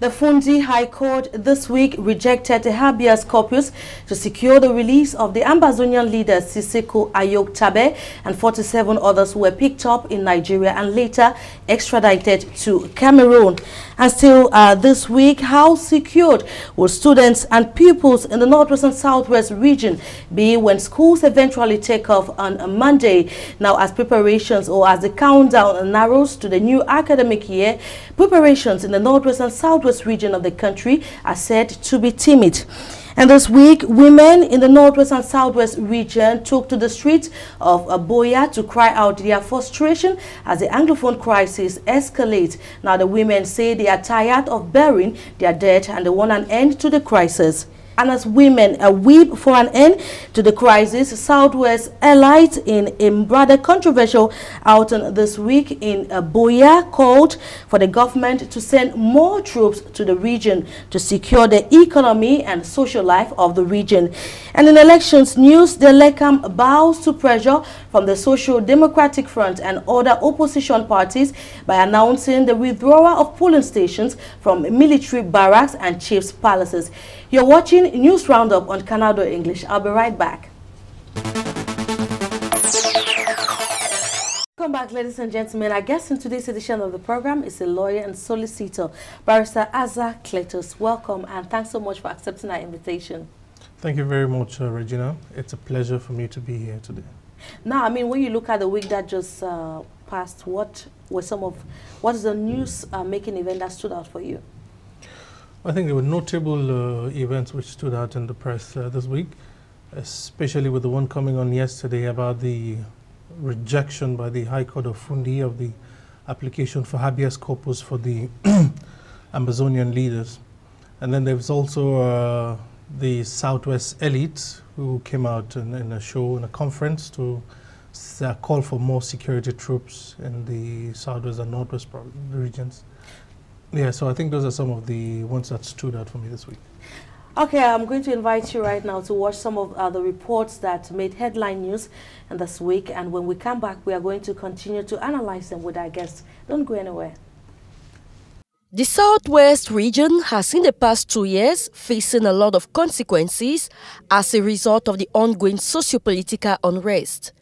The Fundi High Court this week rejected a habeas corpus to secure the release of the Ambazonian leader Siseko Ayok Tabe and 47 others who were picked up in Nigeria and later extradited to Cameroon. And still this week, how secured will students and pupils in the Northwest and Southwest region be when schools eventually take off on Monday? Now, as preparations or as the countdown narrows to the new academic year, preparations in the Northwest and Southwest region of the country are said to be timid. And this week, women in the Northwest and Southwest region took to the streets of Boya to cry out their frustration as the Anglophone crisis escalates. Now, the women say they are tired of burying their dead and they want an end to the crisis. And as women weep for an end to the crisis, Southwest Elite in a rather controversial outing this week in Boya called for the government to send more troops to the region to secure the economy and social life of the region. And in elections news, the LECAM bows to pressure from the Social Democratic Front and other opposition parties by announcing the withdrawal of polling stations from military barracks and chiefs' palaces. You're watching News Roundup on Canado English. I'll be right back. Welcome back, ladies and gentlemen. Our guest in today's edition of the program is a lawyer and solicitor, Barrister Asa Cletus. Welcome and thanks so much for accepting our invitation. Thank you very much, Regina. It's a pleasure for me to be here today. Now, I mean, when you look at the week that just passed, what is the news-making event that stood out for you? I think there were notable events which stood out in the press this week, especially with the one coming on yesterday about the rejection by the High Court of Fundi of the application for habeas corpus for the Ambazonian leaders. And then there's also the Southwest Elite who came out in a show, in a conference to call for more security troops in the Southwest and Northwest regions. Yeah, so I think those are some of the ones that stood out for me this week. Okay, I'm going to invite you right now to watch some of the reports that made headline news this week. And when we come back, we are going to continue to analyze them with our guests. Don't go anywhere. The Southwest region has in the past 2 years facing a lot of consequences as a result of the ongoing socio-political unrest.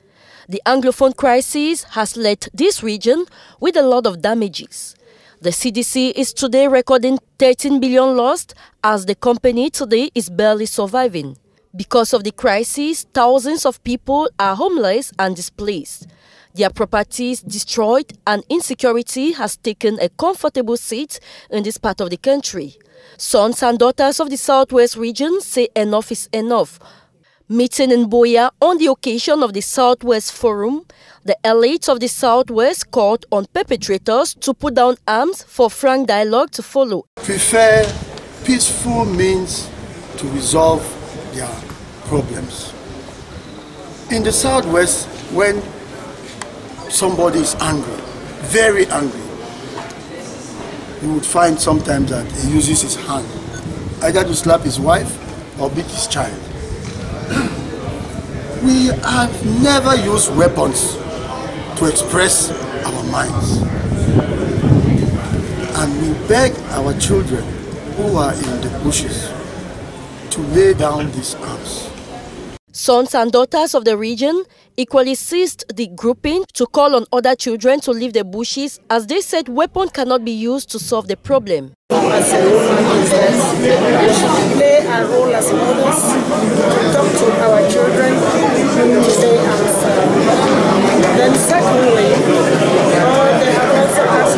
The Anglophone crisis has left this region with a lot of damages. The CDC is today recording 13 billion lost as the company today is barely surviving. Because of the crisis, thousands of people are homeless and displaced. Their properties destroyed and insecurity has taken a comfortable seat in this part of the country. Sons and daughters of the Southwest region say enough is enough. Meeting in Boya on the occasion of the Southwest Forum, the elites of the Southwest called on perpetrators to put down arms for frank dialogue to follow. Prefer peaceful means to resolve their problems. In the Southwest, when somebody is angry, very angry, you would find sometimes that he uses his hand either to slap his wife or beat his child. We have never used weapons to express our minds. And we beg our children who are in the bushes to lay down these arms. Sons and daughters of the region equally seized the grouping to call on other children to leave the bushes as they said weapons cannot be used to solve the problem. As a woman, we should play a role as mothers to talk to our children, to say answer. Then secondly, they have also asked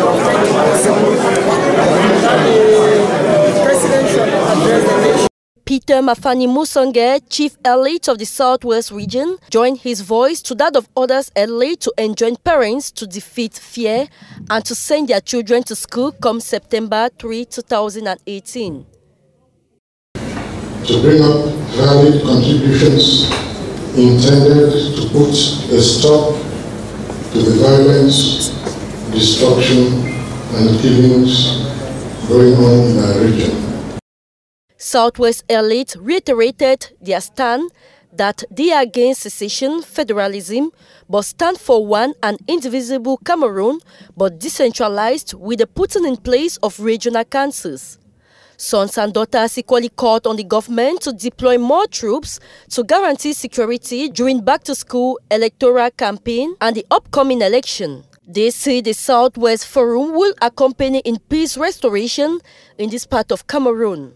the president should address the nation. Peter Mafani Musonge, chief elite of the Southwest region, joined his voice to that of others elite to enjoin parents to defeat fear and to send their children to school come September 3, 2018. To bring up valid contributions intended to put a stop to the violence, destruction and killings going on in our region. Southwest elite reiterated their stand that they are against secession, federalism, but stand for one and indivisible Cameroon, but decentralized with the putting in place of regional councils. Sons and daughters equally called on the government to deploy more troops to guarantee security during back-to-school electoral campaign and the upcoming election. They say the Southwest Forum will accompany in peace restoration in this part of Cameroon.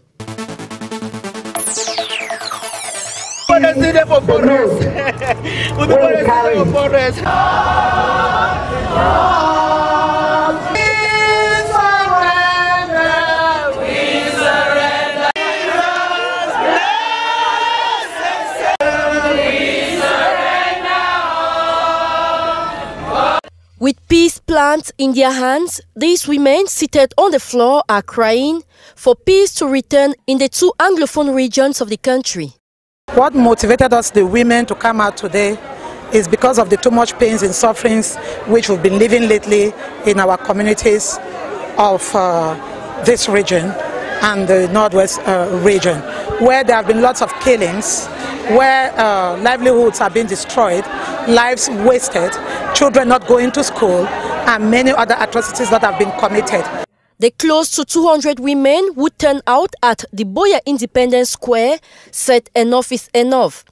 With peace plans in their hands, these women seated on the floor are crying for peace to return in the two Anglophone regions of the country. What motivated us, the women, to come out today is because of the too much pains and sufferings which we've been living lately in our communities of this region and the Northwest region, where there have been lots of killings, where livelihoods have been destroyed, lives wasted, children not going to school, and many other atrocities that have been committed. The close to 200 women who turned out at the Buea Independence Square said enough is enough.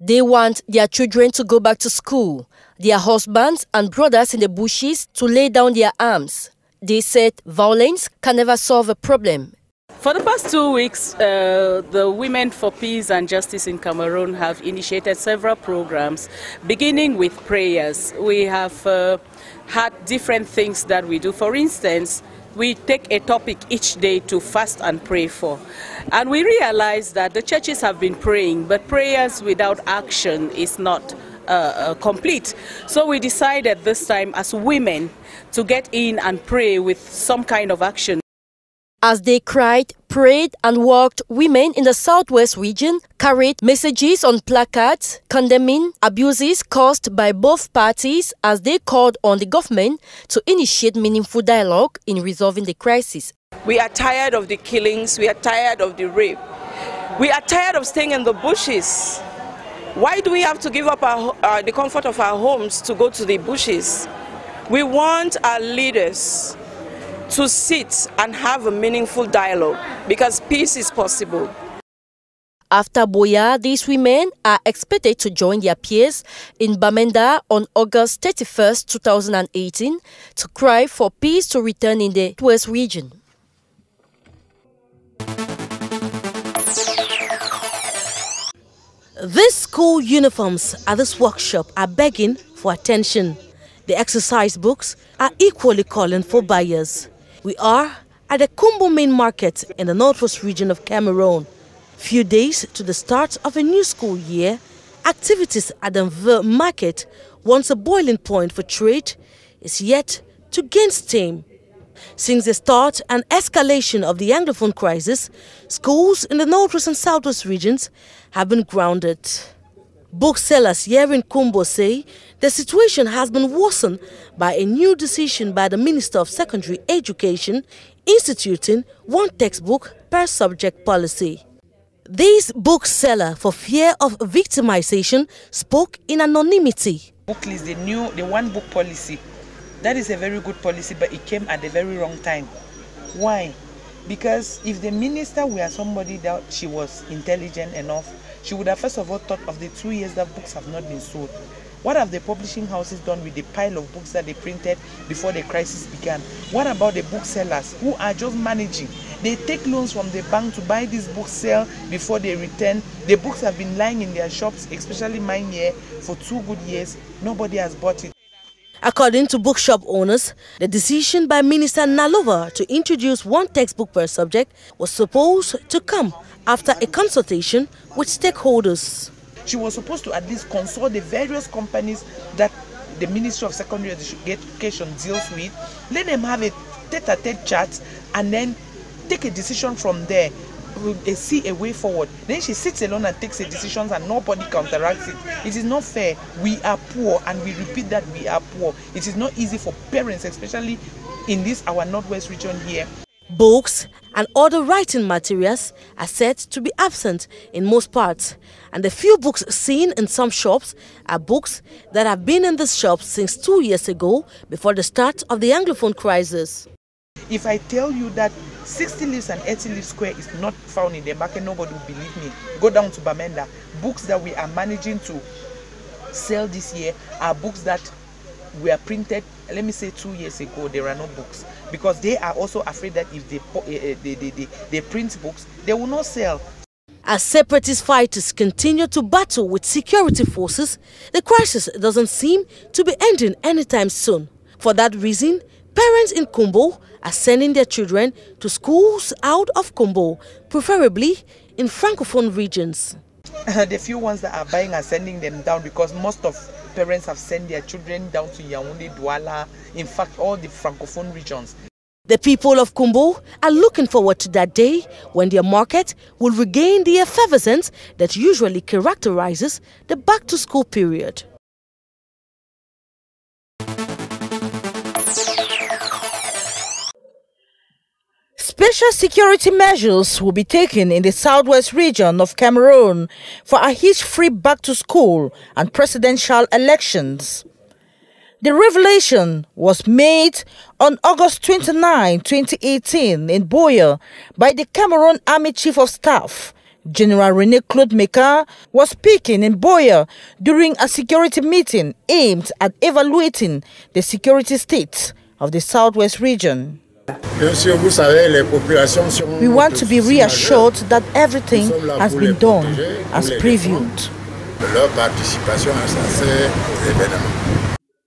They want their children to go back to school, their husbands and brothers in the bushes to lay down their arms. They said violence can never solve a problem. For the past 2 weeks, the Women for Peace and Justice in Cameroon have initiated several programs, beginning with prayers. We have had different things that we do. For instance, we take a topic each day to fast and pray for. And we realize that the churches have been praying, but prayers without action is not complete. So we decided this time as women to get in and pray with some kind of action. As they cried, prayed and walked, women in the Southwest region carried messages on placards condemning abuses caused by both parties as they called on the government to initiate meaningful dialogue in resolving the crisis. We are tired of the killings, we are tired of the rape. We are tired of staying in the bushes. Why do we have to give up the comfort of our homes to go to the bushes? We want our leaders to sit and have a meaningful dialogue, because peace is possible. After Buea, these women are expected to join their peers in Bamenda on August 31, 2018 to cry for peace to return in the West region. These school uniforms at this workshop are begging for attention. The exercise books are equally calling for buyers. We are at the Kumbo main market in the Northwest region of Cameroon. Few days to the start of a new school year, activities at the market, once a boiling point for trade, is yet to gain steam. Since the start and escalation of the Anglophone crisis, schools in the Northwest and Southwest regions have been grounded. Booksellers here in Kumbo say the situation has been worsened by a new decision by the Minister of Secondary Education instituting one textbook per subject policy. This bookseller, for fear of victimization, spoke in anonymity. Book list, the one book policy, that is a very good policy, but it came at the very wrong time. Why? Because if the minister were somebody that she was intelligent enough, she would have first of all thought of the 2 years that books have not been sold. What have the publishing houses done with the pile of books that they printed before the crisis began? What about the booksellers who are just managing? They take loans from the bank to buy these books, sell before they return. The books have been lying in their shops, especially mine here, for 2 good years. Nobody has bought it. According to bookshop owners, the decision by Minister Nalova to introduce one textbook per subject was supposed to come after a consultation with stakeholders. She was supposed to at least consult the various companies that the Ministry of Secondary Education deals with, let them have a tete-a-tete chat, and then take a decision from there, see a way forward. Then she sits alone and takes a decision and nobody counteracts it. It is not fair. We are poor, and we repeat that we are poor. It is not easy for parents, especially in this our Northwest region here. Books and other writing materials are said to be absent in most parts, and the few books seen in some shops are books that have been in this shop since 2 years ago, before the start of the Anglophone crisis. If I tell you that 60 leaves and 80 leaf square is not found in the market. Nobody will believe me. Go down to Bamenda. Books that we are managing to sell this year are books that were printed, let me say 2 years ago. There are no books because they are also afraid that if they print books, they will not sell. As separatist fighters continue to battle with security forces, the crisis doesn't seem to be ending anytime soon. For that reason, parents in Kombo are sending their children to schools out of Kombo, preferably in Francophone regions. The few ones that are buying are sending them down because most of parents have sent their children down to Yaoundé, Douala, in fact all the Francophone regions. The people of Kombo are looking forward to that day when their market will regain the effervescence that usually characterizes the back-to-school period. Special security measures will be taken in the southwest region of Cameroon for a hitch-free back-to-school and presidential elections. The revelation was made on August 29, 2018 in Boya by the Cameroon Army Chief of Staff. General René-Claude Meka was speaking in Boya during a security meeting aimed at evaluating the security state of the southwest region. We want to be reassured that everything has been done as previewed.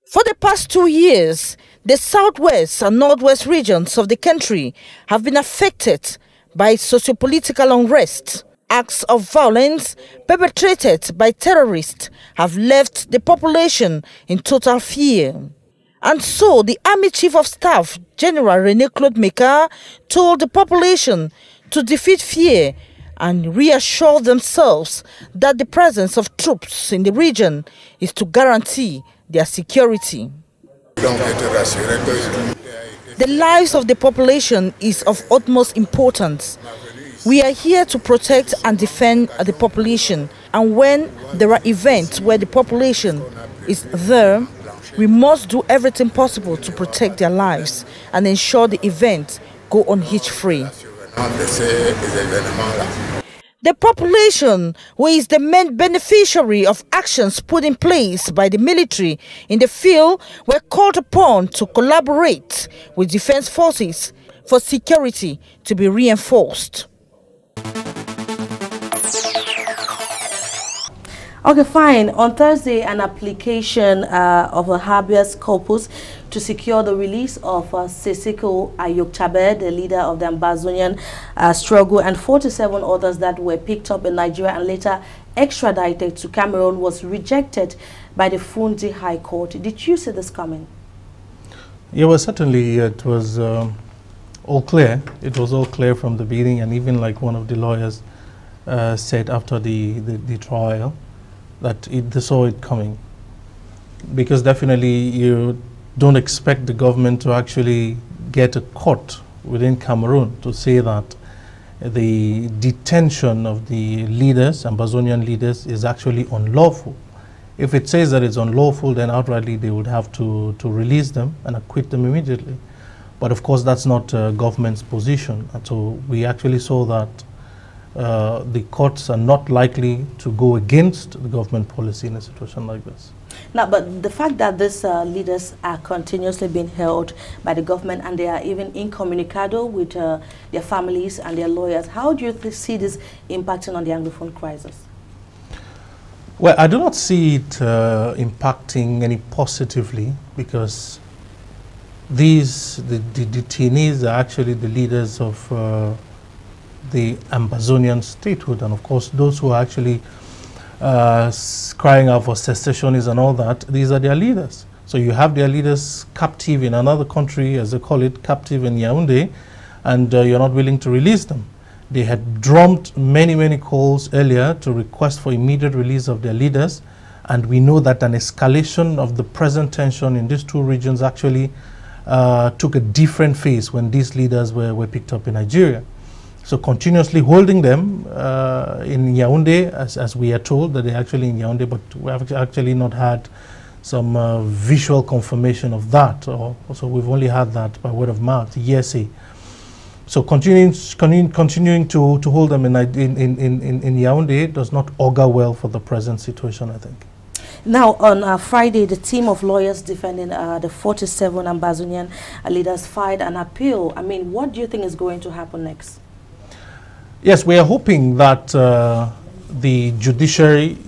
For the past 2 years, the southwest and northwest regions of the country have been affected by socio-political unrest. Acts of violence perpetrated by terrorists have left the population in total fear. And so the Army Chief of Staff, General René-Claude Meka, told the population to defeat fear and reassure themselves that the presence of troops in the region is to guarantee their security. The lives of the population is of utmost importance. We are here to protect and defend the population, and when there are events where the population is there, we must do everything possible to protect their lives and ensure the events go on hitch-free. The population, who is the main beneficiary of actions put in place by the military in the field, were called upon to collaborate with defense forces for security to be reinforced. Okay, fine. On Thursday, an application of a habeas corpus to secure the release of Siseko Ayok Tabe, the leader of the Ambazonian struggle, and 47 others that were picked up in Nigeria and later extradited to Cameroon was rejected by the Fundi High Court. Did you see this coming? Yeah, well, certainly it was all clear. It was all clear from the beginning, and even like one of the lawyers said after the trial, that they saw it coming, because definitely you don't expect the government to actually get a court within Cameroon to say that the detention of the leaders, Ambazonian leaders, is actually unlawful. If it says that it's unlawful, then outrightly they would have to release them and acquit them immediately. But of course that's not government's position, and so we actually saw that the courts are not likely to go against the government policy in a situation like this. Now, but the fact that these leaders are continuously being held by the government and they are even incommunicado with their families and their lawyers, how do you see this impacting on the Anglophone crisis? Well, I do not see it impacting any positively, because the detainees are actually the leaders of the Ambazonian statehood, and of course those who are actually crying out for secessionists and all that, these are their leaders. So you have their leaders captive in another country, as they call it, captive in Yaoundé, and you're not willing to release them. They had drummed many calls earlier to request for immediate release of their leaders, and we know that an escalation of the present tension in these two regions actually took a different phase when these leaders were picked up in Nigeria. So continuously holding them in Yaoundé, as we are told that they're actually in Yaoundé, but we have actually not had some visual confirmation of that. So we've only had that by word of mouth, hearsay. So continuing to hold them in Yaoundé does not augur well for the present situation, I think. Now, on Friday, the team of lawyers defending the 47 Ambazonian leaders filed an appeal. I mean, what do you think is going to happen next? Yes, we are hoping that the judiciary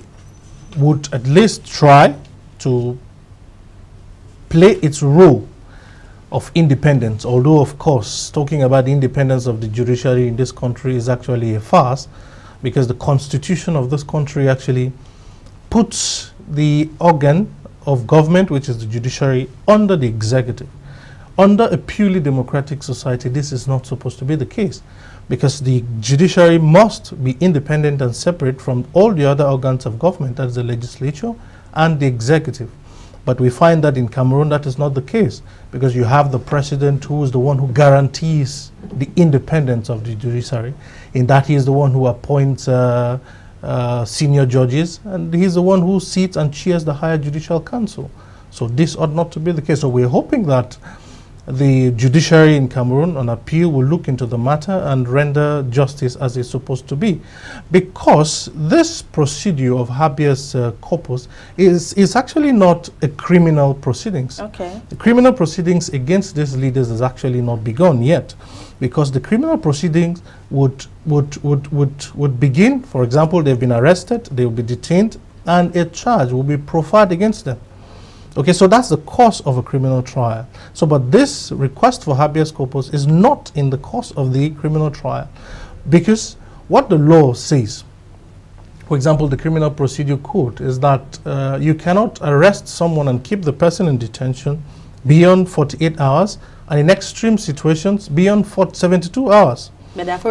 would at least try to play its role of independence, although, of course, talking about the independence of the judiciary in this country is actually a farce, because the constitution of this country actually puts the organ of government, which is the judiciary, under the executive. Under a purely democratic society, this is not supposed to be the case, because the judiciary must be independent and separate from all the other organs of government, that is the legislature and the executive. But we find that in Cameroon that is not the case, because you have the president who is the one who guarantees the independence of the judiciary, in that he is the one who appoints senior judges, and he's the one who sits and chairs the higher judicial council. So this ought not to be the case. So we're hoping that the judiciary in Cameroon on appeal will look into the matter and render justice as it's supposed to be, because this procedure of habeas corpus is actually not a criminal proceedings. Okay. The criminal proceedings against these leaders has actually not begun yet, because the criminal proceedings would begin. For example, they've been arrested, they will be detained, and a charge will be proffered against them. Okay, so that's the course of a criminal trial. So, but this request for habeas corpus is not in the course of the criminal trial, because what the law says, for example, the Criminal Procedure Code, is that you cannot arrest someone and keep the person in detention beyond 48 hours, and in extreme situations beyond 72 hours.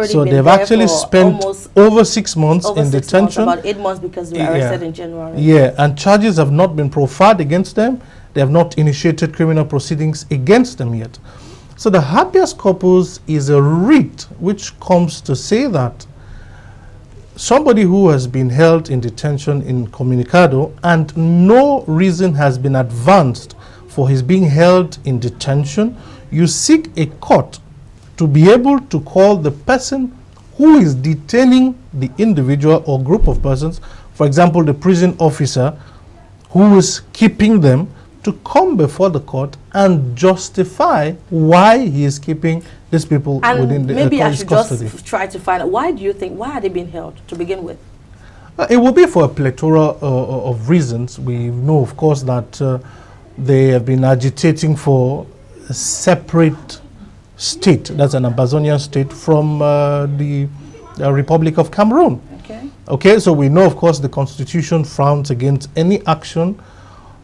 So they've actually spent over 6 months in detention. About 8 months, because they were arrested in January. Yeah, and charges have not been proffered against them. They have not initiated criminal proceedings against them yet. So the habeas corpus is a writ which comes to say that somebody who has been held in detention in Comunicado and no reason has been advanced for his being held in detention, you seek a court to be able to call the person who is detaining the individual or group of persons, for example, the prison officer who is keeping them, to come before the court and justify why he is keeping these people within the maybe I should custody. Just try to find out, why do you think, why are they being held to begin with? It will be for a plethora of reasons. We know, of course, that they have been agitating for a separate state, that's an Ambazonian state, from the Republic of Cameroon. Okay, so we know, of course, the Constitution frowns against any action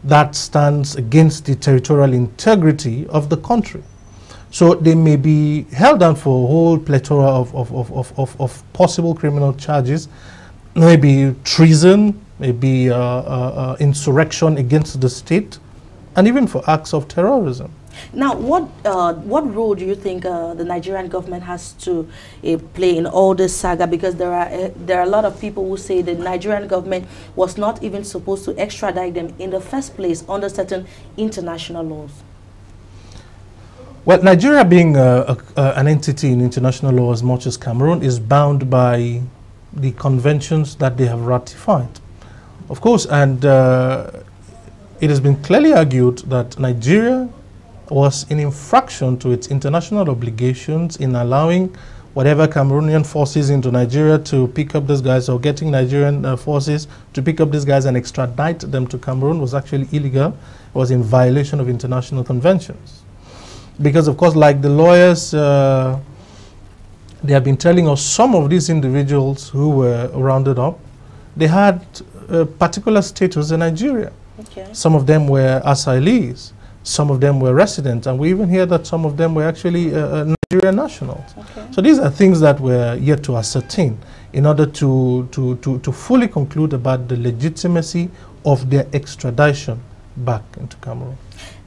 that stands against the territorial integrity of the country. So they may be held down for a whole plethora of possible criminal charges, maybe treason, maybe insurrection against the state, and even for acts of terrorism. Now, what role do you think the Nigerian government has to play in all this saga? Because there are a lot of people who say the Nigerian government was not even supposed to extradite them in the first place under certain international laws. Well, Nigeria, being an entity in international law as much as Cameroon, is bound by the conventions that they have ratified, of course, and it has been clearly argued that Nigeria was in infraction to its international obligations in allowing whatever Cameroonian forces into Nigeria to pick up these guys, or getting Nigerian forces to pick up these guys and extradite them to Cameroon was actually illegal. It was in violation of international conventions. Because, of course, like the lawyers, they have been telling us, some of these individuals who were rounded up, they had a particular status in Nigeria. Okay. Some of them were asylees. Some of them were residents, and we even hear that some of them were actually Nigerian nationals. Okay. So these are things that we're yet to ascertain in order to fully conclude about the legitimacy of their extradition back into Cameroon.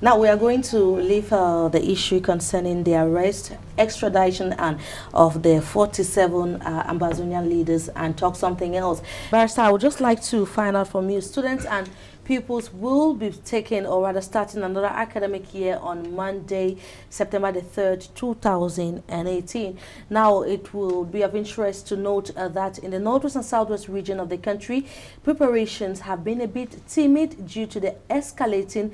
Now we are going to leave the issue concerning the arrest, extradition, and of the 47 Ambazonian leaders and talk something else. Barrister, I would just like to find out from you, students and pupils will be taking, or rather starting another academic year on Monday, September the 3rd, 2018. Now, it will be of interest to note that in the northwest and southwest region of the country, preparations have been a bit timid due to the escalating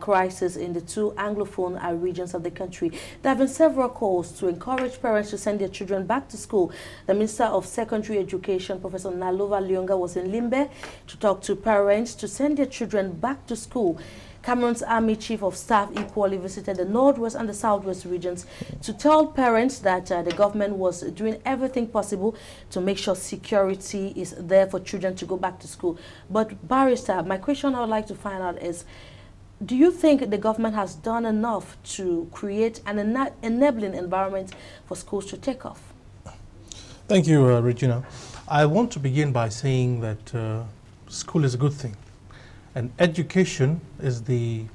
crisis in the two Anglophone regions of the country. There have been several calls to encourage parents to send their children back to school. The Minister of Secondary Education, Professor Nalova Lyonga, was in Limbe to talk to parents to send their children back to school. Cameroon's Army Chief of Staff equally visited the northwest and the southwest regions to tell parents that the government was doing everything possible to make sure security is there for children to go back to school. But Barrister, my question I would like to find out is, do you think the government has done enough to create an enabling environment for schools to take off? Thank you, Regina. I want to begin by saying that school is a good thing, and education is the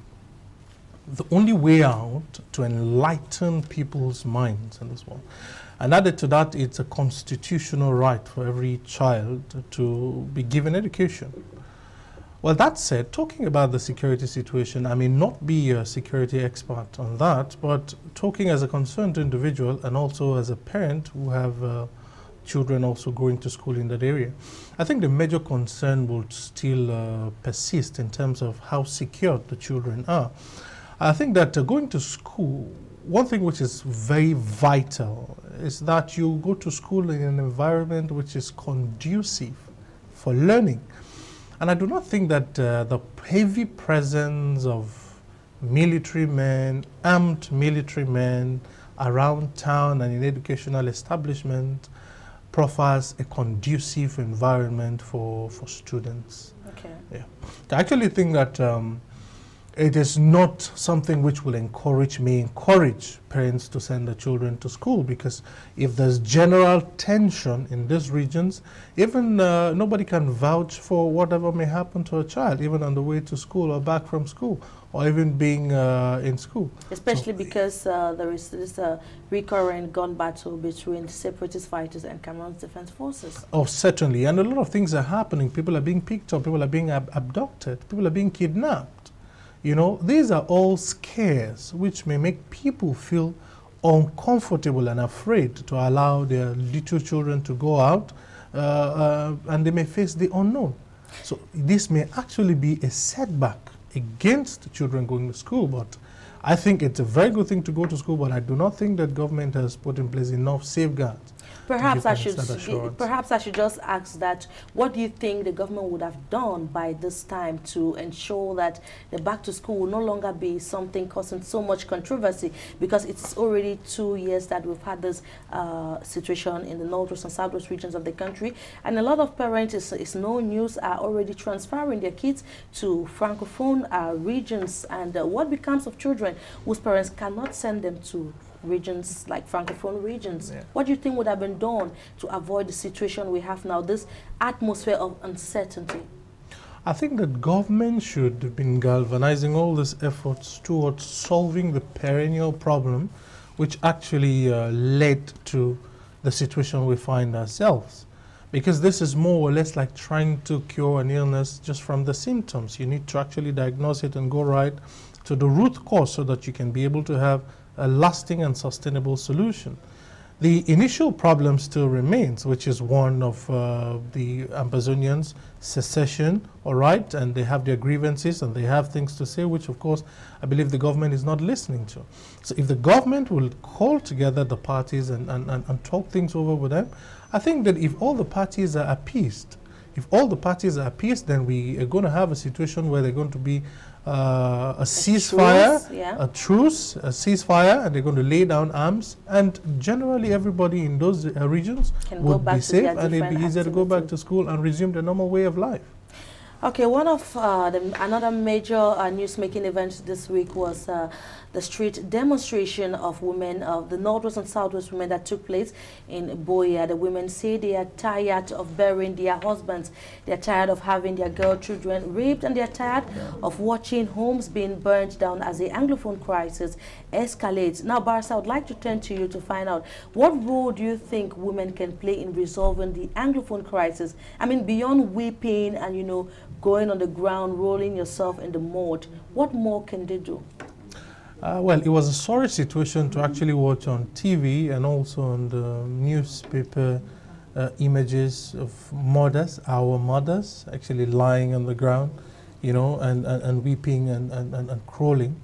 only way out to enlighten people's minds in this world. And added to that, it's a constitutional right for every child to be given education. Well, that said, talking about the security situation, I may not be a security expert on that, but talking as a concerned individual and also as a parent who have children also going to school in that area, I think the major concern will still persist in terms of how secure the children are. I think that going to school, one thing which is very vital is that you go to school in an environment which is conducive for learning. And I do not think that the heavy presence of military men, armed military men around town and in educational establishment provides a conducive environment for students. Okay. Yeah. I actually think that it is not something which will encourage parents to send their children to school, because if there's general tension in these regions, even nobody can vouch for whatever may happen to a child, even on the way to school or back from school, or even being in school. Especially because there is this recurrent gun battle between separatist fighters and Cameroon's Defense Forces. Oh, certainly. And a lot of things are happening. People are being picked up, people are being abducted, people are being kidnapped. You know, these are all scares which may make people feel uncomfortable and afraid to allow their little children to go out, and they may face the unknown. So this may actually be a setback against children going to school, but I think it's a very good thing to go to school, but I do not think that government has put in place enough safeguards. Perhaps I should just ask that, what do you think the government would have done by this time to ensure that the back to school will no longer be something causing so much controversy? Because it's already 2 years that we've had this situation in the northwest and southwest regions of the country, and a lot of parents, it's no news, are already transferring their kids to francophone regions. And what becomes of children whose parents cannot send them to regions like francophone regions? Yeah. What do you think would have been done to avoid the situation we have now, this atmosphere of uncertainty? I think that government should have been galvanizing all these efforts towards solving the perennial problem which actually led to the situation we find ourselves. Because this is more or less like trying to cure an illness just from the symptoms. You need to actually diagnose it and go right to the root cause so that you can be able to have a lasting and sustainable solution. The initial problem still remains, which is one of the Ambazonians' secession, all right, and they have their grievances and they have things to say, which of course I believe the government is not listening to. So if the government will call together the parties and talk things over with them, I think that if all the parties are appeased, then we are going to have a situation where they're going to be a ceasefire, a truce, a ceasefire, and they're going to lay down arms, and generally everybody in those regions would be safe, and it'd be easier to go back to school and resume their normal way of life. Okay, one of another major news-making event this week was the street demonstration of women, of the northwest and southwest women, that took place in Buea. The women say they are tired of burying their husbands, they are tired of having their girl children raped, and they are tired of watching homes being burned down as the Anglophone crisis escalates. Now, Barrister, I would like to turn to you to find out, what role do you think women can play in resolving the Anglophone crisis? I mean, beyond weeping and, you know, going on the ground, rolling yourself in the mud. What more can they do? Well, it was a sorry situation to actually watch on TV and also on the newspaper images of mothers, our mothers, actually lying on the ground, you know, and weeping and crawling.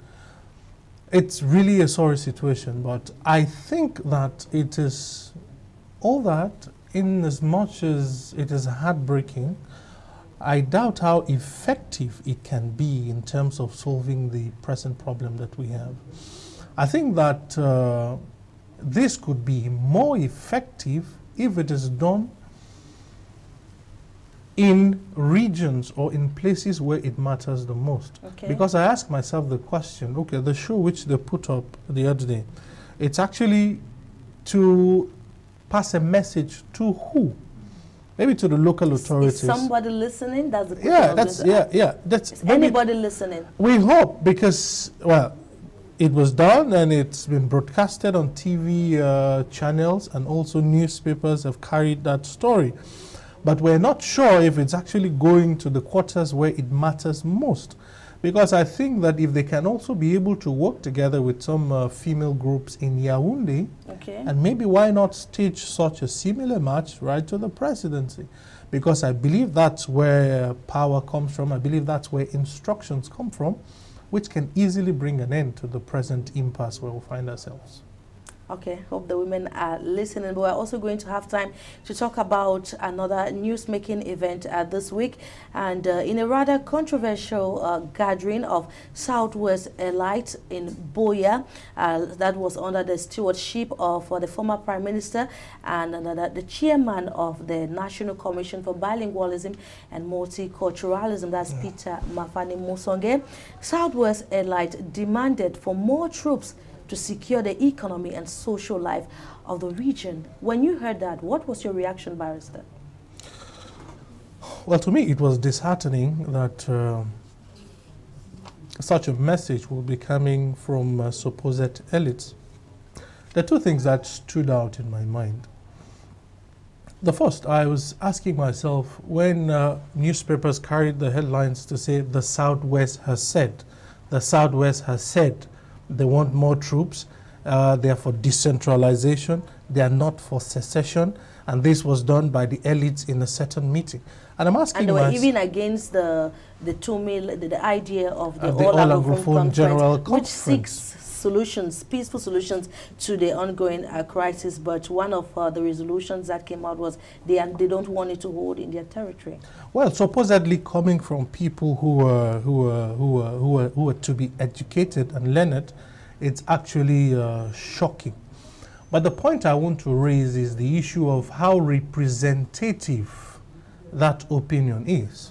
It's really a sorry situation, but I think that it is all that, in as much as it is heartbreaking, I doubt how effective it can be in terms of solving the present problem that we have. I think that this could be more effective if it is done in regions or in places where it matters the most. Okay. Because I ask myself the question, okay, the show which they put up the other day, it's actually to pass a message to who? Maybe to the local authorities. Is somebody listening? That's the question. Yeah, that's is anybody listening? We hope, because, well, it was done and it's been broadcasted on TV channels, and also newspapers have carried that story. But we're not sure if it's actually going to the quarters where it matters most. Because I think that if they can also be able to work together with some female groups in Yaoundé, okay, and maybe why not stage such a similar march right to the presidency? Because I believe that's where power comes from. I believe that's where instructions come from, which can easily bring an end to the present impasse where we find ourselves. Okay, hope the women are listening. But we're also going to have time to talk about another news-making event this week. And in a rather controversial gathering of Southwest elites in Boya, that was under the stewardship of the former Prime Minister and the chairman of the National Commission for Bilingualism and Multiculturalism, that's Peter Mafani Musonge. Southwest elite demanded for more troops to secure the economy and social life of the region. When you heard that, what was your reaction, Barrister? Well, to me, it was disheartening that such a message will be coming from supposed elites. There are two things that stood out in my mind. The first, I was asking myself, when newspapers carried the headlines to say the Southwest has said, the Southwest has said, they want more troops, they are for decentralization, they are not for secession, and this was done by the elites in a certain meeting. And I'm asking, and they were even against the idea of the All-Anglophone General Conference, which seeks solutions, peaceful solutions to the ongoing crisis. But one of the resolutions that came out was they don't want it to hold in their territory. Well, supposedly coming from people who were to be educated and learned, it's actually shocking. But the point I want to raise is the issue of how representative that opinion is.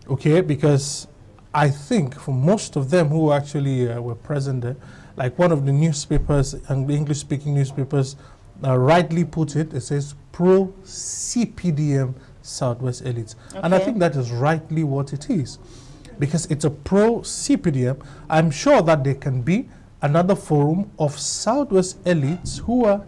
Okay, because I think for most of them who actually were present there, like one of the newspapers, and the English-speaking newspapers, rightly put it, it says pro-CPDM Southwest elites. Okay. And I think that is rightly what it is. Because it's a pro-CPDM, I'm sure that there can be another forum of Southwest elites who are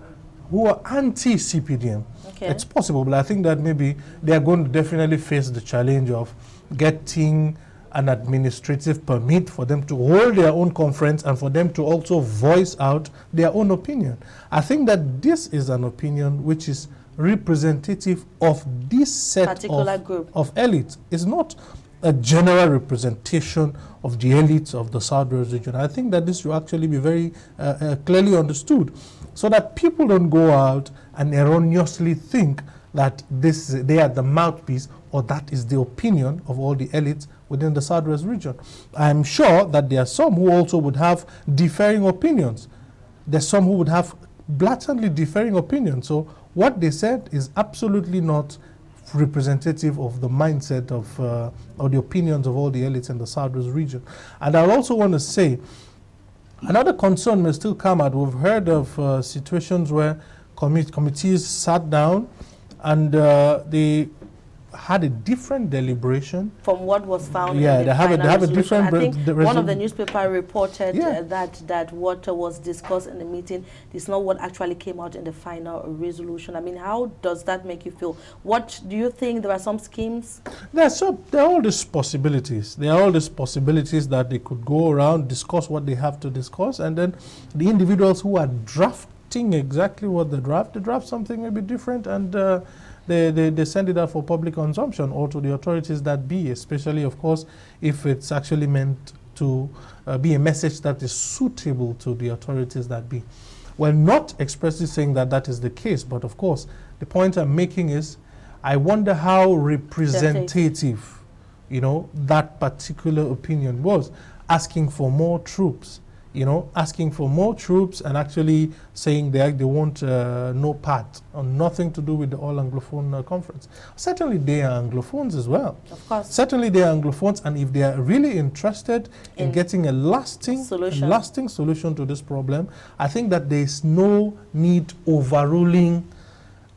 anti-CPDM. Okay. It's possible, but I think that maybe they are going to definitely face the challenge of getting an administrative permit for them to hold their own conference and for them to also voice out their own opinion. I think that this is an opinion which is representative of this set of elites. It's not a general representation of the elites of the Southwest region. I think that this should actually be very clearly understood, so that people don't go out and erroneously think that they are the mouthpiece, or that is the opinion of all the elites within the Southwest region. I'm sure that there are some who also would have differing opinions. There's some who would have blatantly differing opinions. So what they said is absolutely not representative of the mindset of or the opinions of all the elites in the Southwest region. And I also want to say, another concern may still come out. We've heard of situations where committees sat down and they had a different deliberation from what was found. Yeah, in they have a different. I think one of the newspaper reported that what was discussed in the meeting is not what actually came out in the final resolution. I mean, how does that make you feel? What do you think? There are some schemes. There are all these possibilities. There are all these possibilities that they could go around, discuss what they have to discuss, and then the individuals who are drafting exactly what they draft something maybe different, and they send it out for public consumption or to the authorities that be, especially, of course, if it's actually meant to be a message that is suitable to the authorities that be. Well, not expressly saying that that is the case, but of course, the point I'm making is, I wonder how representative, you know, that particular opinion was, asking for more troops. You know, asking for more troops and actually saying they want no part or nothing to do with the All Anglophone Conference. Certainly they are Anglophones as well. Of course. Certainly they are Anglophones, and if they are really interested in getting a lasting solution to this problem, I think that there is no need overruling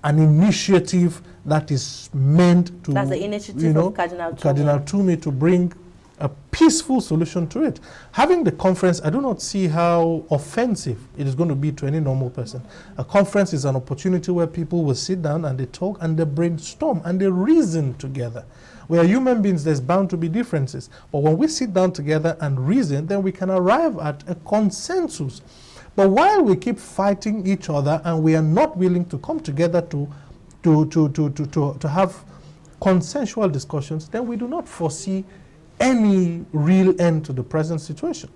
an initiative that is meant to, that's the initiative of Cardinal Twumey to bring a peaceful solution to it. Having the conference, I do not see how offensive it is going to be to any normal person. A conference is an opportunity where people will sit down and they talk and they brainstorm and they reason together. We are human beings, there's bound to be differences. But when we sit down together and reason, then we can arrive at a consensus. But while we keep fighting each other and we are not willing to come together to have consensual discussions, then we do not foresee any real end to the present situation.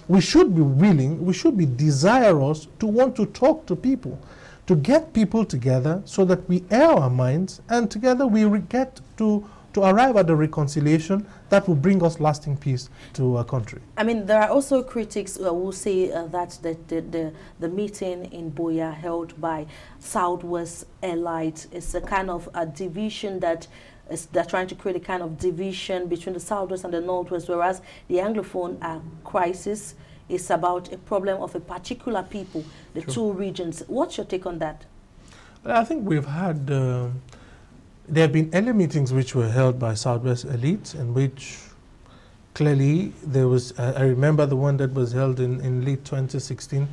We should be willing, we should be desirous to want to talk to people, to get people together so that we air our minds and together we get to arrive at a reconciliation that will bring us lasting peace to our country. I mean, there are also critics who will say that the meeting in Buea held by Southwest Elite is a kind of a division that they're trying to create a kind of division between the Southwest and the Northwest, whereas the Anglophone crisis is about a problem of a particular people, the two regions. What's your take on that? I think we've had, there have been early meetings which were held by Southwest Elite, in which clearly there was, I remember the one that was held in late 2016,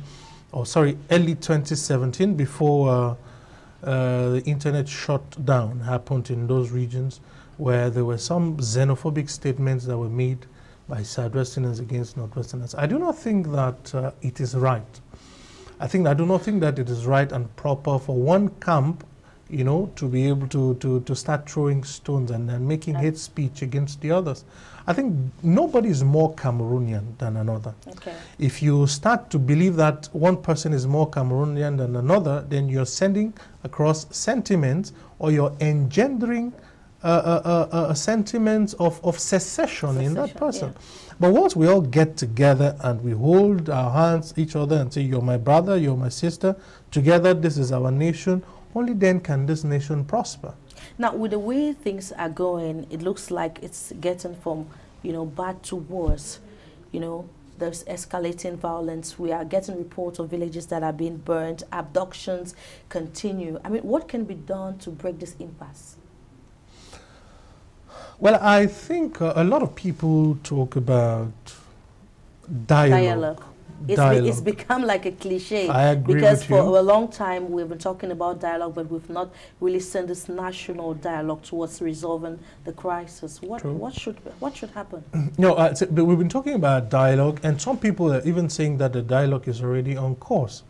or sorry, early 2017, before the internet shutdown happened in those regions, where there were some xenophobic statements that were made by Southwesterners against Northwesterners. I do not think that it is right. I do not think that it is right and proper for one camp, you know, to be able to start throwing stones and making hate speech against the others. I think nobody is more Cameroonian than another. Okay. If you start to believe that one person is more Cameroonian than another, then you're sending across sentiments, or you're engendering a sentiment of secession in that person. Yeah. But once we all get together and we hold our hands each other and say, you're my brother, you're my sister, together this is our nation, only then can this nation prosper. Now, with the way things are going, it looks like it's getting from, you know, bad to worse. You know, there's escalating violence. We are getting reports of villages that are being burned. Abductions continue. I mean, what can be done to break this impasse? Well, I think a lot of people talk about dialogue. It's become like a cliche. I agree because with for you. a long time we've been talking about dialogue, but we've not really sent this national dialogue towards resolving the crisis. What should happen? No, we've been talking about dialogue, and some people are even saying that the dialogue is already on course.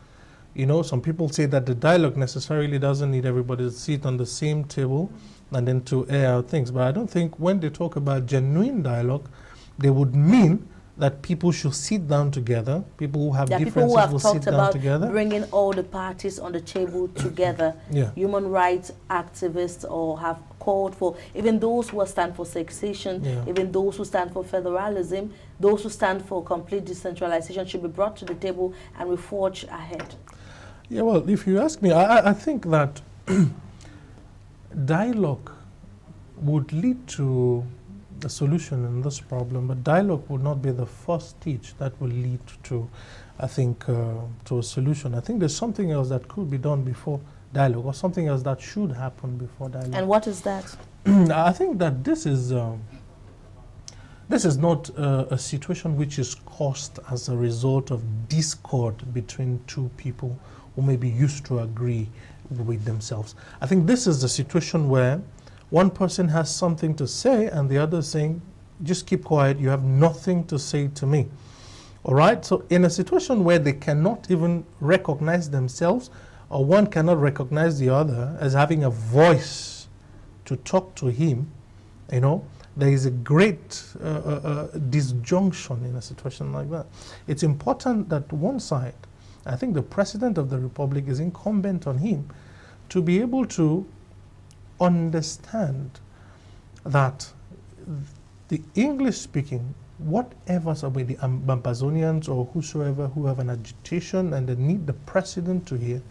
You know, some people say that the dialogue necessarily doesn't need everybody to sit on the same table and then to air out things. But I don't think when they talk about genuine dialogue, they would mean that people should sit down together. People who have differences will sit down together. Bringing all the parties on the table together. Yeah. Human rights activists or have called for, even those who stand for secession, even those who stand for federalism, those who stand for complete decentralization should be brought to the table and we forge ahead. Yeah, well, if you ask me, I think that dialogue would lead to a solution in this problem, but dialogue would not be the first stage that will lead to, I think, to a solution. I think there's something else that could be done before dialogue, or something else that should happen before dialogue. And what is that? I think that this is not a situation which is caused as a result of discord between two people who may be used to agree with themselves. I think this is a situation where one person has something to say and the other saying, just keep quiet, you have nothing to say to me. All right? So in a situation where they cannot even recognize themselves, or one cannot recognize the other as having a voice to talk to him, you know, there is a great disjunction in a situation like that. It's important that one side, I think the President of the Republic, is incumbent on him to be able to understand that the English-speaking, whatever, so the Ambazonians or whosoever who have an agitation and they need the President to hear,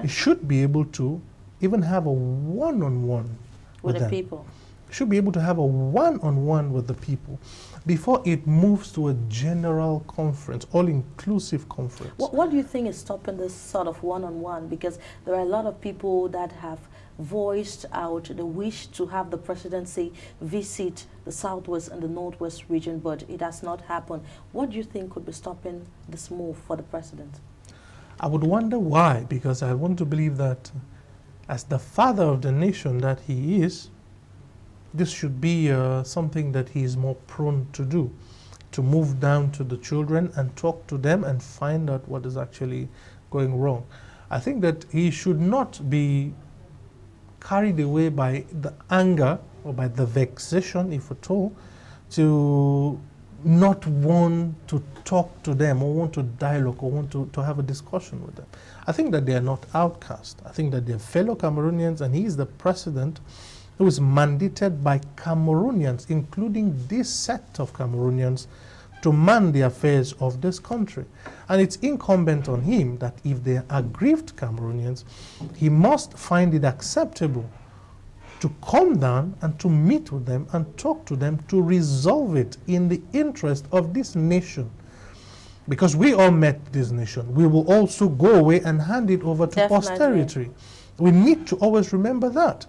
he should be able to even have a one-on-one with the people. Should be able to have a one-on-one with the people before it moves to a general conference, all-inclusive conference. What do you think is stopping this sort of one-on-one? Because there are a lot of people that have voiced out the wish to have the presidency visit the Southwest and the Northwest region, but it has not happened. What do you think could be stopping this move for the president? I would wonder why, because I want to believe that as the father of the nation that he is, this should be something that he is more prone to do, to move down to the children and talk to them and find out what is actually going wrong. I think that he should not be carried away by the anger or by the vexation, if at all, to not want to talk to them or want to dialogue or want to have a discussion with them. I think that they are not outcast. I think that they are fellow Cameroonians, and he is the president who is mandated by Cameroonians, including this set of Cameroonians, to man the affairs of this country. And it's incumbent on him that if they are aggrieved Cameroonians, he must find it acceptable to come down and to meet with them and talk to them to resolve it in the interest of this nation. Because we all met this nation. We will also go away and hand it over to posterity. We need to always remember that.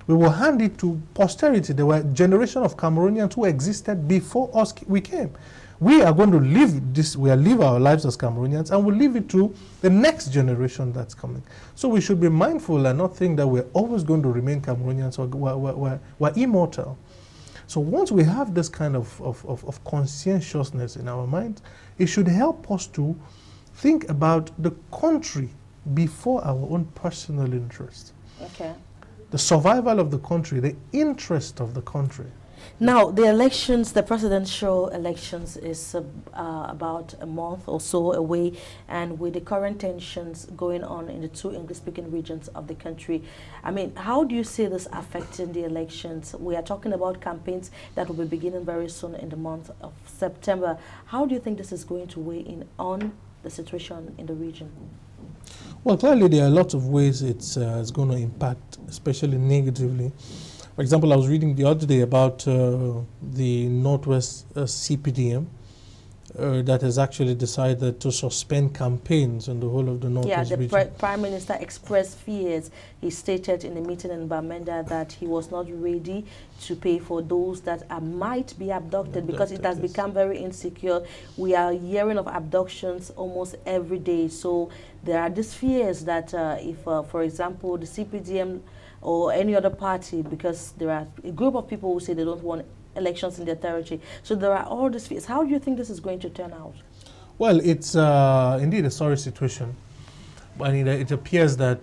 We will hand it to posterity. There were a generation of Cameroonians who existed before us we came. We are going to live this, we are live our lives as Cameroonians, and we'll leave it to the next generation that's coming. So we should be mindful and not think that we're always going to remain Cameroonians or we're immortal. So once we have this kind of conscientiousness in our mind, it should help us to think about the country before our own personal interest. Okay. The survival of the country, the interest of the country. Now, the elections, the presidential elections is about a month or so away, and with the current tensions going on in the two English-speaking regions of the country, I mean, how do you see this affecting the elections? We are talking about campaigns that will be beginning very soon in the month of September. How do you think this is going to weigh in on the situation in the region? Well, clearly there are lots of ways it's going to impact, especially negatively. For example, I was reading the other day about the Northwest CPDM that has actually decided to suspend campaigns in the whole of the Northwest region. Yeah, the Prime Minister expressed fears. He stated in a meeting in Bamenda that he was not ready to pay for those that might be abducted because it has become very insecure. We are hearing of abductions almost every day. So there are these fears that if, for example, the CPDM or any other party, because there are a group of people who say they don't want elections in their territory. So there are all these fears. How do you think this is going to turn out? Well, it's indeed a sorry situation. But it appears that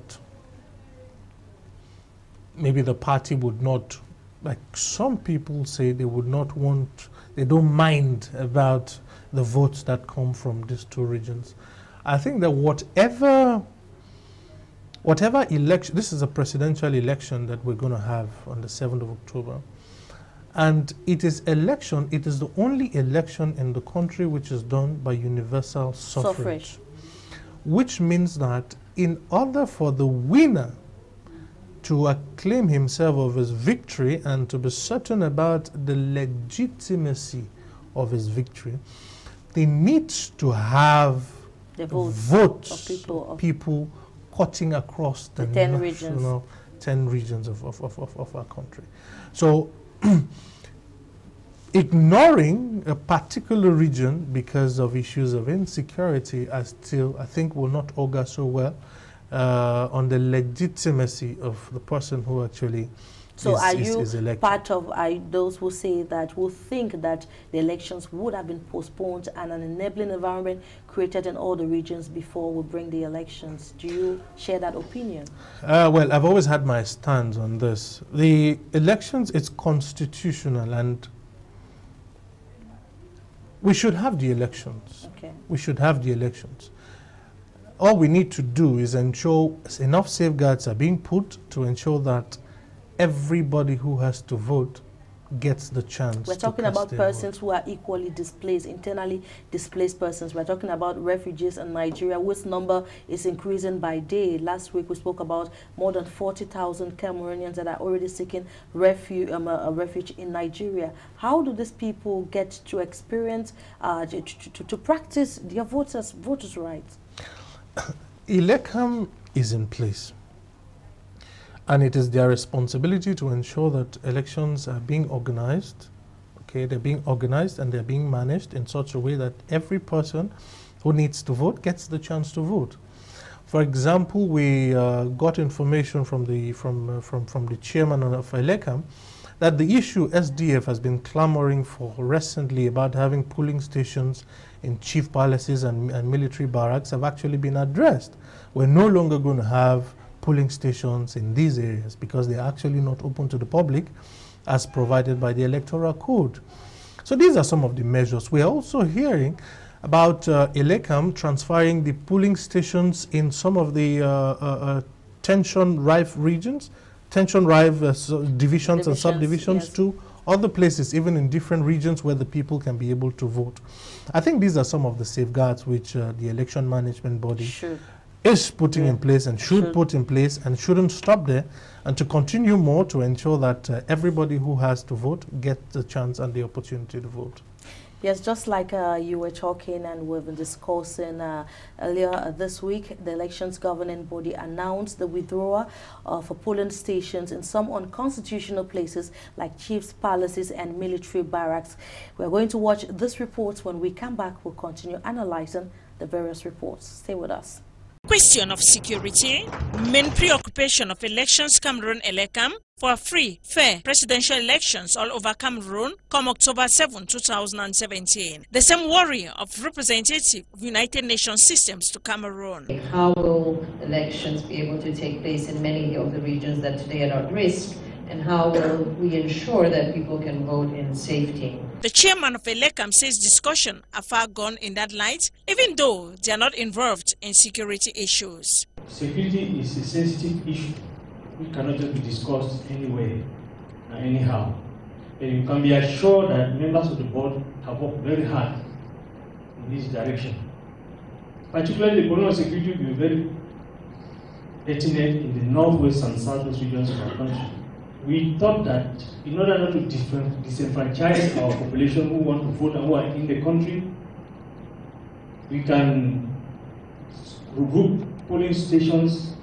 maybe the party would not, like some people say, they would not want, they don't mind about the votes that come from these two regions. I think that whatever election, this is a presidential election that we're going to have on the 7th of October. And it is election, it is the only election in the country which is done by universal suffrage. Which means that in order for the winner to acclaim himself of his victory and to be certain about the legitimacy of his victory, they need to have the votes of people cutting across the 10 regions. 10 regions of our country. So ignoring a particular region because of issues of insecurity I think will not augur so well on the legitimacy of the person who actually is elected. Part of those who say that, who think that the elections would have been postponed and an enabling environment created in all the regions before we bring the elections? Do you share that opinion? Well, I've always had my stance on this. The elections, it's constitutional, and we should have the elections. Okay. We should have the elections. All we need to do is ensure enough safeguards are being put to ensure that everybody who has to vote gets the chance. We're talking about persons who are equally displaced, internally displaced persons. We're talking about refugees in Nigeria, whose number is increasing by day. Last week we spoke about more than 40,000 Cameroonians that are already seeking refuge in Nigeria. How do these people get to experience, to practice their voters' rights? ELECAM is in place, and it is their responsibility to ensure that elections are being organized. Okay, they're being organized and they're being managed in such a way that every person who needs to vote gets the chance to vote. For example, we got information from the chairman of ELECAM that the issue SDF has been clamoring for recently about having polling stations in chief palaces and military barracks have actually been addressed. We're no longer going to have polling stations in these areas because they are actually not open to the public as provided by the Electoral Code. So these are some of the measures. We are also hearing about ELECAM transferring the polling stations in some of the tension-rife regions, tension-rife divisions and subdivisions, yes, to other places, even in different regions where the people can be able to vote. I think these are some of the safeguards which the election management body is putting in place and should put in place, and shouldn't stop there, and to continue more to ensure that everybody who has to vote gets the chance and the opportunity to vote. Yes, just like you were talking and we've been discussing earlier this week, the elections governing body announced the withdrawal of polling stations in some unconstitutional places like chiefs' palaces and military barracks. We're going to watch this report. When we come back, we'll continue analyzing the various reports. Stay with us. Question of security, main preoccupation of Elections Cameroon ELECAM for free, fair presidential elections all over Cameroon come October 7, 2017. The same worry of representative of United Nations systems to Cameroon. How will elections be able to take place in many of the regions that today are at risk, and how will we ensure that people can vote in safety? The chairman of ELECAM says discussion are far gone in that light, even though they are not involved in security issues. Security is a sensitive issue which cannot just be discussed anywhere and anyhow. And you can be assured that members of the board have worked very hard in this direction. Particularly the problem of security will be very pertinent in the northwest and southwest regions of our country. We thought that in order not to disenfranchise our population who want to vote and who are in the country, we can regroup polling stations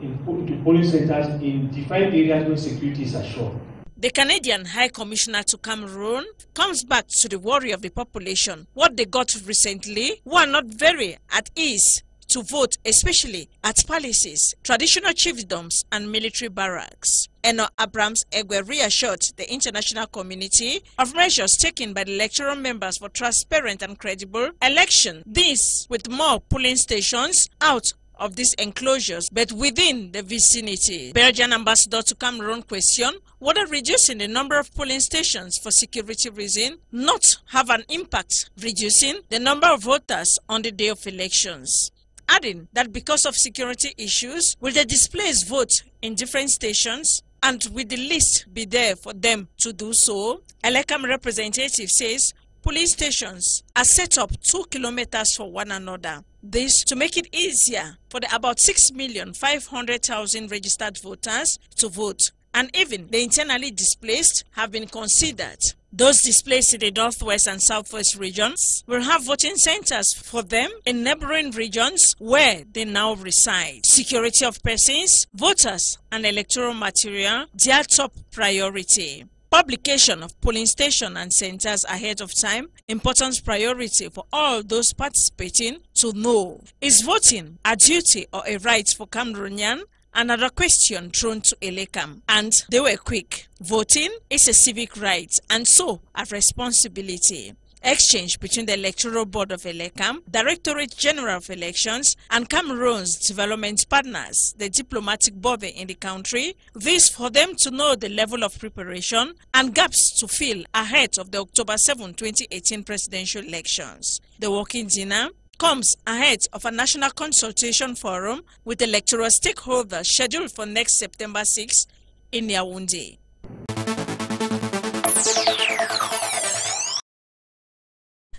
into polling centers in defined areas where security is assured. The Canadian High Commissioner to Cameroon comes back to the worry of the population. What they got recently were not very at ease to vote, especially at palaces, traditional chiefdoms and military barracks. Eno Abrams Egwe reassured the international community of measures taken by the electoral members for transparent and credible election. This with more polling stations out of these enclosures, but within the vicinity. Belgian ambassador to Cameroon questioned whether reducing the number of polling stations for security reasons not have an impact reducing the number of voters on the day of elections, adding that because of security issues, will the displaced vote in different stations, and will the list be there for them to do so? ELECAM representative says police stations are set up 2 kilometers from one another. This to make it easier for the about 6,500,000 registered voters to vote. And even the internally displaced have been considered Those displaced in the Northwest and Southwest regions will have voting centers for them in neighboring regions where they now reside. Security of persons, voters, and electoral material, their top priority. Publication of polling station and centers ahead of time, important priority for all those participating to know. Is voting a duty or a right for Cameroonian? Another question thrown to Elekam, and they were quick. Voting is a civic right and so a responsibility. Exchange between the Electoral Board of Elekam, Directorate General of Elections, and Cameroon's development partners, the diplomatic body in the country, this for them to know the level of preparation and gaps to fill ahead of the October 7, 2018 presidential elections. The working dinner comes ahead of a national consultation forum with electoral stakeholders scheduled for next September 6 in Yaoundé.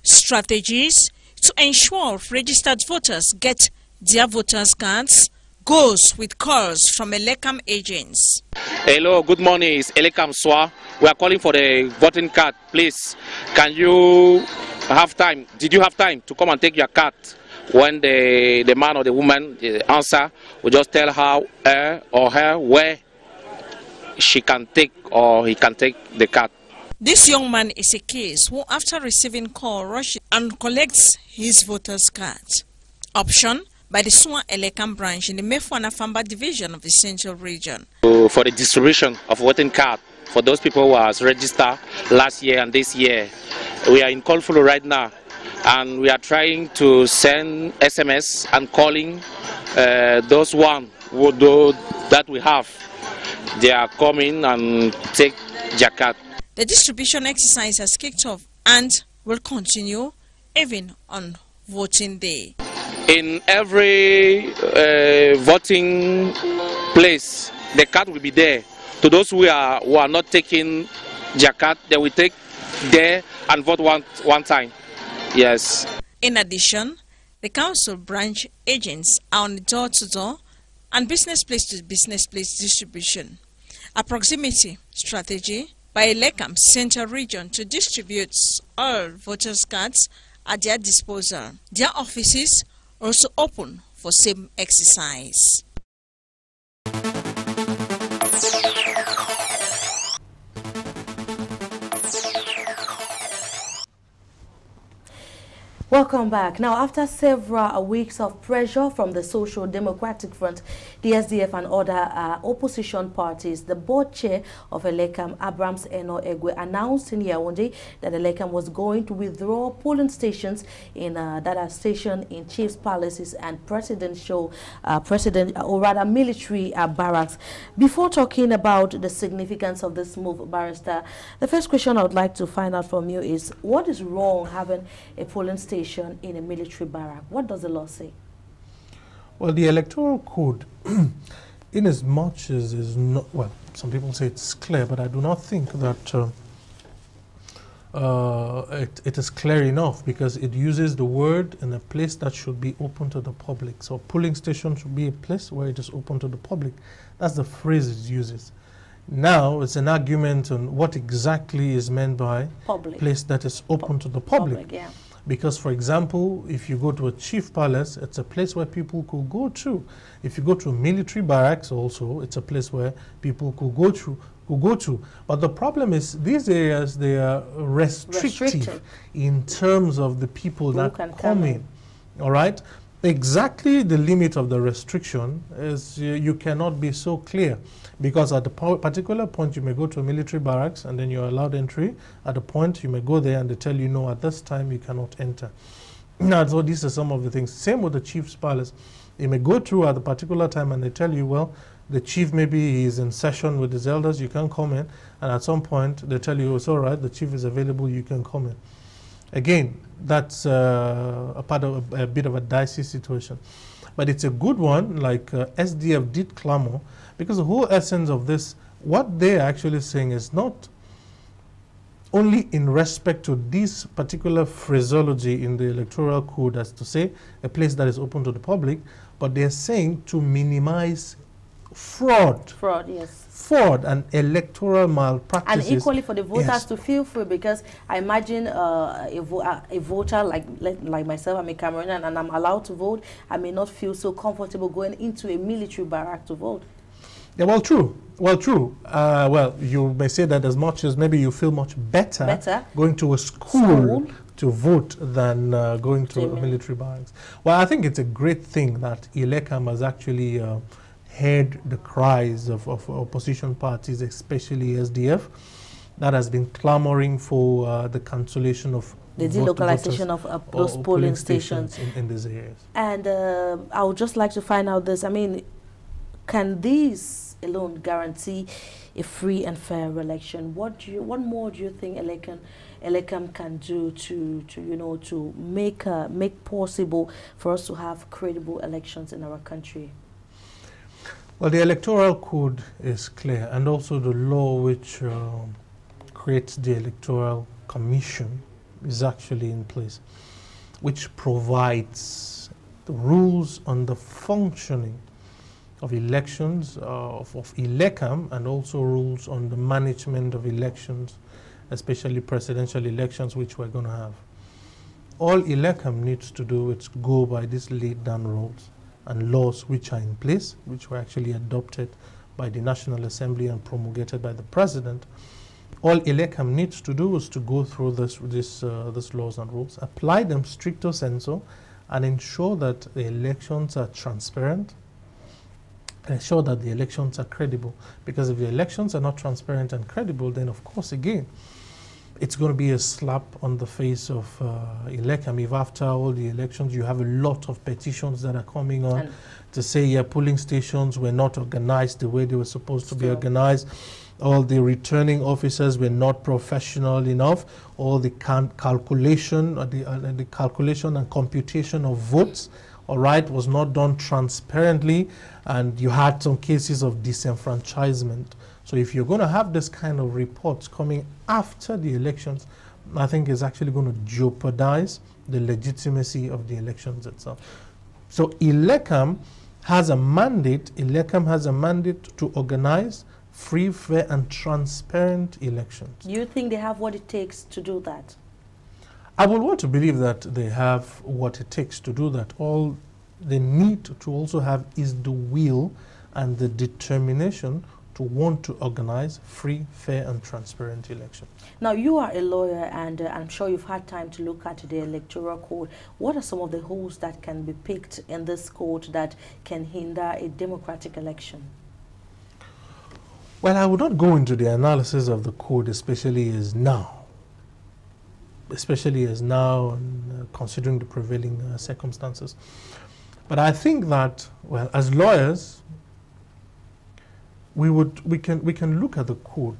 Strategies to ensure registered voters get their voters' cards goes with calls from Elekam agents. Hello, good morning. It's Elekam Swa. We are calling for the voting card. Please, can you have time? Did you have time to come and take your card? When the man or the woman answer, we just tell her or her where she can take or he can take the card. This young man is a case who, after receiving call, rushes and collects his voter's card. Option by the Swan Elekam branch in the Mefuana Famba division of the Central Region. For the distribution of voting card for those people who was registered last year and this year, we are in Kolfulu right now, and we are trying to send SMS and calling those one who do that we have. They are coming and take their card. The distribution exercise has kicked off and will continue even on voting day. In every voting place, the card will be there. To those who are not taking their card, they will take there and vote one time. Yes. In addition, the council branch agents are on the door-to-door and business-place-to-business place distribution. A proximity strategy by Elekam Central Region to distribute all voters' cards at their disposal. Their offices also open for same exercise. Welcome back. Now, after several weeks of pressure from the Social Democratic Front, the SDF and other opposition parties, the board chair of Elekam, Abrams Eno Egwe, announced in Yaoundé that Elekam was going to withdraw polling stations in Dada Station, in Chiefs Palaces and military barracks. Before talking about the significance of this move, Barrister, the first question I would like to find out from you is, what is wrong having a polling station in a military barrack? What does the law say? Well, the electoral code, in as much as is not, well, some people say it's clear, but I do not think that it is clear enough, because it uses the word in a place that should be open to the public. So polling station should be a place where it is open to the public. That's the phrase it uses. Now it's an argument on what exactly is meant by public. Place that is open to the public. Yeah. Because, for example, if you go to a chief palace, it's a place where people could go to. If you go to a military barracks also, it's a place where people could go to. But the problem is, these areas, they are restrictive in terms of the people that come in. All right? Exactly the limit of the restriction is you cannot be so clear. Because at a particular point, you may go to a military barracks and then you're allowed entry. At a point, you may go there and they tell you, no, at this time, you cannot enter. Now, so these are some of the things. Same with the chief's palace. You may go through at a particular time and they tell you, well, the chief maybe is in session with his elders, you can come in. And at some point, they tell you, it's all right, the chief is available, you can come in. Again, that's a bit of a dicey situation. But it's a good one, like SDF did clamor, because the whole essence of this, what they're actually saying is not only in respect to this particular phraseology in the electoral code, as to say a place that is open to the public, but they're saying to minimize fraud. Fraud, yes. Fraud and electoral malpractices. And equally for the voters yes. to feel free, because I imagine a voter like myself, I'm a Cameroonian and I'm allowed to vote. I may not feel so comfortable going into a military barrack to vote. Yeah, well, true. Well, true. Well, you may say that as much as maybe you feel much better going to a school to vote than going to a military barracks. Well, I think it's a great thing that Ilekam has actually heard the cries of opposition parties, especially SDF, that has been clamoring for the cancellation of the delocalization of those polling stations in these areas. And I would just like to find out this. I mean, can these alone guarantee a free and fair election? What more do you think Ilekam can do to make possible for us to have credible elections in our country? Well, the electoral code is clear, and also the law which creates the electoral commission is actually in place, which provides the rules on the functioning of elections, of Ilekam, and also rules on the management of elections, especially presidential elections, which we're going to have. All Ilekam needs to do is go by these laid down rules and laws which are in place, which were actually adopted by the National Assembly and promulgated by the President. All Ilekam needs to do is to go through these laws and rules, apply them stricto sensu, and ensure that the elections are transparent, ensure that the elections are credible. Because if the elections are not transparent and credible, then of course, again, it's going to be a slap on the face of Ilekam. If after all the elections you have a lot of petitions that are coming on to say, yeah, polling stations were not organized the way they were supposed to be organized, all the returning officers were not professional enough, all the calculation and computation of votes, all right, was not done transparently, and you had some cases of disenfranchisement. So if you're going to have this kind of reports coming after the elections, I think it's actually going to jeopardize the legitimacy of the elections itself. So Ilekam has a mandate, to organize free, fair, and transparent elections. Do you think they have what it takes to do that? I would want to believe that they have what it takes to do that. All they need to also have is the will and the determination to want to organize free, fair, and transparent elections. Now, you are a lawyer, and I'm sure you've had time to look at the electoral code. What are some of the holes that can be picked in this code that can hinder a democratic election? Well, I would not go into the analysis of the code, especially as now, and considering the prevailing circumstances. But I think that, well, as lawyers, we can look at the code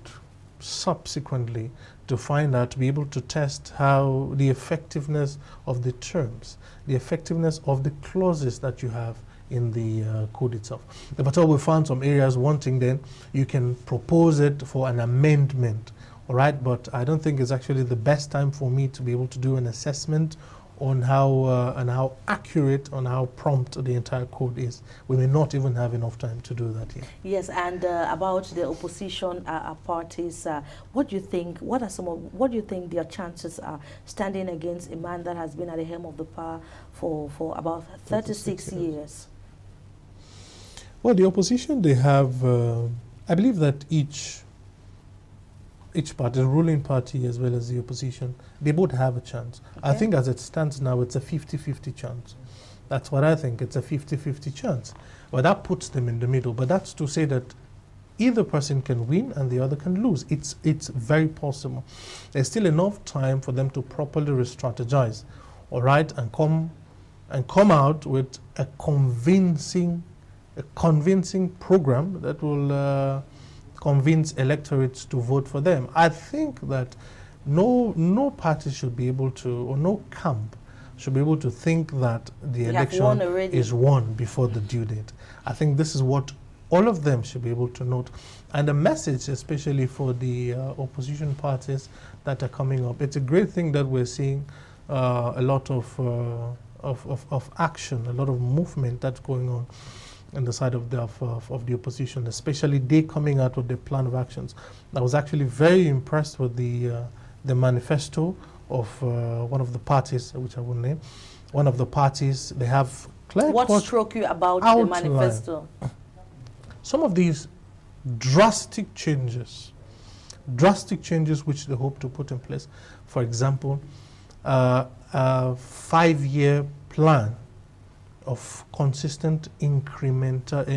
subsequently to find out, to be able to test how the effectiveness of the terms, the effectiveness of the clauses that you have in the code itself. If at all we found some areas wanting, then you can propose it for an amendment, all right? But I don't think it's actually the best time for me to be able to do an assessment on how accurate, on how prompt the entire code is. We may not even have enough time to do that here. Yes, and about the opposition parties, what do you think? What do you think their chances are standing against a man that has been at the helm of the power for about 36 years? Well, the opposition, they have, I believe that each party, the ruling party as well as the opposition, they both have a chance. Okay. I think as it stands now, it's a 50-50 chance. That's what I think. It's a 50-50 chance. Well, that puts them in the middle. But that's to say that either person can win and the other can lose. It's very possible. There's still enough time for them to properly re-strategize, all right, and come out with a convincing program that will convince electorates to vote for them. I think that no party should be able to, or no camp should be able to think that the election is won before the due date. I think this is what all of them should be able to note. And the message, especially for the opposition parties that are coming up, it's a great thing that we're seeing a lot of action, a lot of movement that's going on. on the side of the opposition, especially they coming out with their plan of actions. I was actually very impressed with the manifesto of one of the parties, which I will name. One of the parties, they have clear. What struck you about the manifesto? Some of these drastic changes which they hope to put in place. For example, a 5-year plan of consistent incremental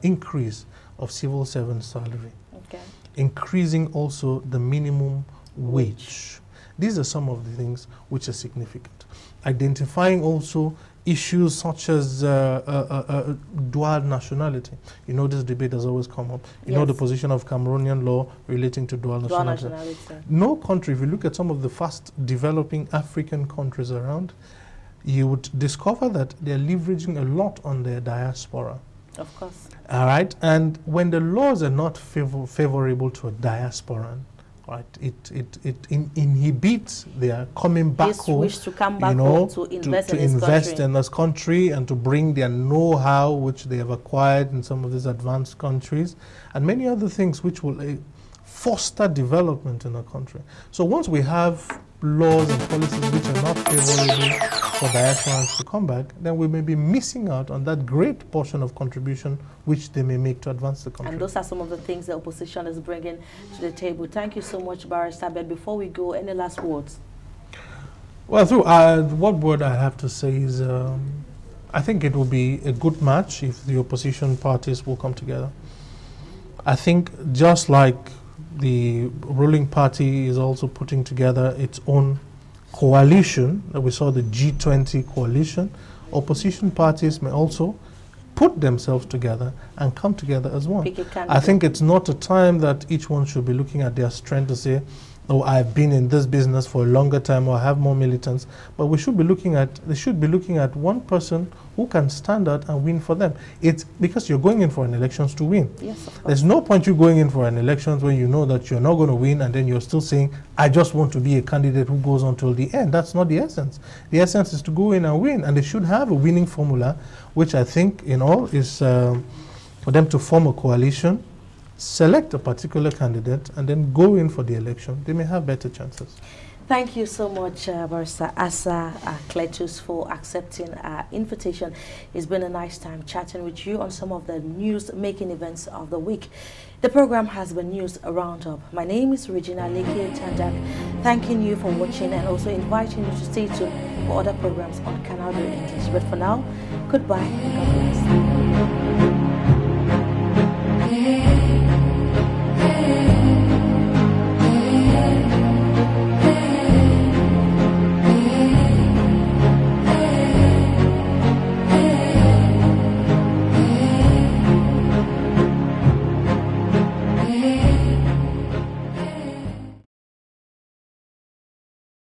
increase of civil servant salary. Okay. Increasing also the minimum wage. These are some of the things which are significant. Identifying also issues such as dual nationality. You know, this debate has always come up. You know the position of Cameroonian law relating to dual nationality. No country, if you look at some of the fast developing African countries around, you would discover that they're leveraging a lot on their diaspora. Of course. All right, and when the laws are not favorable to a diasporan, right, it inhibits their coming back home, wish to come back home to invest in this country and to bring their know-how which they have acquired in some of these advanced countries, and many other things which will foster development in a country. So once we have laws and policies which are not favorable for diasporans to come back, then we may be missing out on that great portion of contribution which they may make to advance the country. And those are some of the things the opposition is bringing to the table. Thank you so much, Barrister. But before we go, any last words? Well, what word I have to say is I think it will be a good match if the opposition parties will come together. I think just like the ruling party is also putting together its own coalition. We saw the G20 coalition. Opposition parties may also put themselves together and come together as one. I think it's not a time that each one should be looking at their strength to say, oh, I've been in this business for a longer time or I have more militants. But we should be looking at, they should be looking at one person who can stand out and win for them. It's because you're going in for an elections to win. Yes, of course. There's no point you going in for an elections when you know that you're not going to win and then you're still saying, I just want to be a candidate who goes on till the end. That's not the essence. The essence is to go in and win, and they should have a winning formula, which I think in all is for them to form a coalition, select a particular candidate, and then go in for the election. They may have better chances. Thank you so much, Barrister Asa Cletus, for accepting our invitation. It's been a nice time chatting with you on some of the news-making events of the week. The program has been News Roundup. My name is Regina Leke Tanjak, thanking you for watching and also inviting you to stay tuned for other programs on Canal D English. But for now, goodbye and God bless.